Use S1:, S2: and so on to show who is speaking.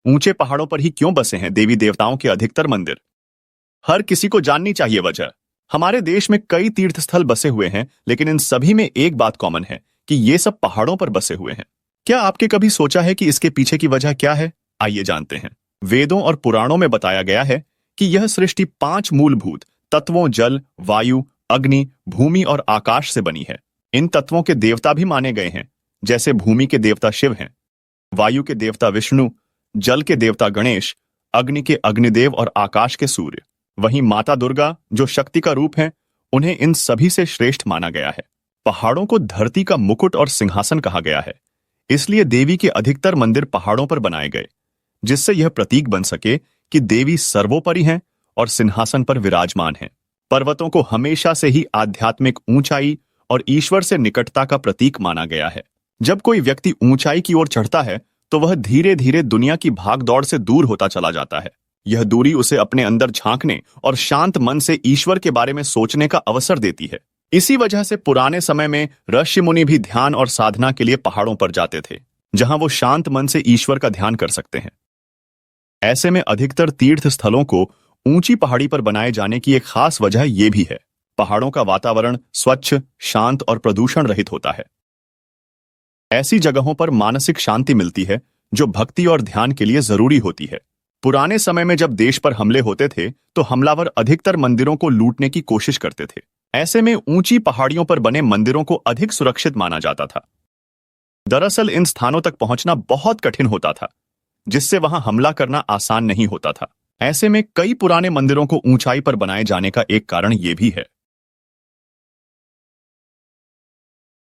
S1: ऊंचे पहाड़ों पर ही क्यों बसे हैं देवी देवताओं के अधिकतर मंदिर? हर किसी को जाननी चाहिए वजह। हमारे देश में कई तीर्थ स्थल बसे हुए हैं, लेकिन इन सभी में एक बात कॉमन है कि ये सब पहाड़ों पर बसे हुए हैं। क्या आपके कभी सोचा है कि इसके पीछे की वजह क्या है? आइए जानते हैं। वेदों और पुराणों में बताया गया है कि यह सृष्टि 5 मूलभूत तत्वों जल, वायु, अग्नि, भूमि और आकाश से बनी है। इन तत्वों के देवता भी माने गए हैं, जैसे भूमि के देवता शिव हैं, वायु के देवता विष्णु, जल के देवता गणेश, अग्नि के अग्निदेव और आकाश के सूर्य। वहीं माता दुर्गा, जो शक्ति का रूप है, उन्हें इन सभी से श्रेष्ठ माना गया है। पहाड़ों को धरती का मुकुट और सिंहासन कहा गया है, इसलिए देवी के अधिकतर मंदिर पहाड़ों पर बनाए गए, जिससे यह प्रतीक बन सके कि देवी सर्वोपरि हैं और सिंहासन पर विराजमान हैं। पर्वतों को हमेशा से ही आध्यात्मिक ऊंचाई और ईश्वर से निकटता का प्रतीक माना गया है। जब कोई व्यक्ति ऊंचाई की ओर चढ़ता है, तो वह धीरे धीरे दुनिया की भागदौड़ से दूर होता चला जाता है। यह दूरी उसे अपने अंदर झांकने और शांत मन से ईश्वर के बारे में सोचने का अवसर देती है। इसी वजह से पुराने समय में ऋषि मुनि भी ध्यान और साधना के लिए पहाड़ों पर जाते थे, जहां वो शांत मन से ईश्वर का ध्यान कर सकते हैं। ऐसे में अधिकतर तीर्थ स्थलों को ऊंची पहाड़ी पर बनाए जाने की एक खास वजह यह भी है। पहाड़ों का वातावरण स्वच्छ, शांत और प्रदूषण रहित होता है। ऐसी जगहों पर मानसिक शांति मिलती है, जो भक्ति और ध्यान के लिए जरूरी होती है। पुराने समय में जब देश पर हमले होते थे, तो हमलावर अधिकतर मंदिरों को लूटने की कोशिश करते थे। ऐसे में ऊंची पहाड़ियों पर बने मंदिरों को अधिक सुरक्षित माना जाता था। दरअसल इन स्थानों तक पहुंचना बहुत कठिन होता था, जिससे वहां हमला करना आसान नहीं होता था। ऐसे में कई पुराने मंदिरों को ऊंचाई पर बनाए जाने का एक कारण यह भी है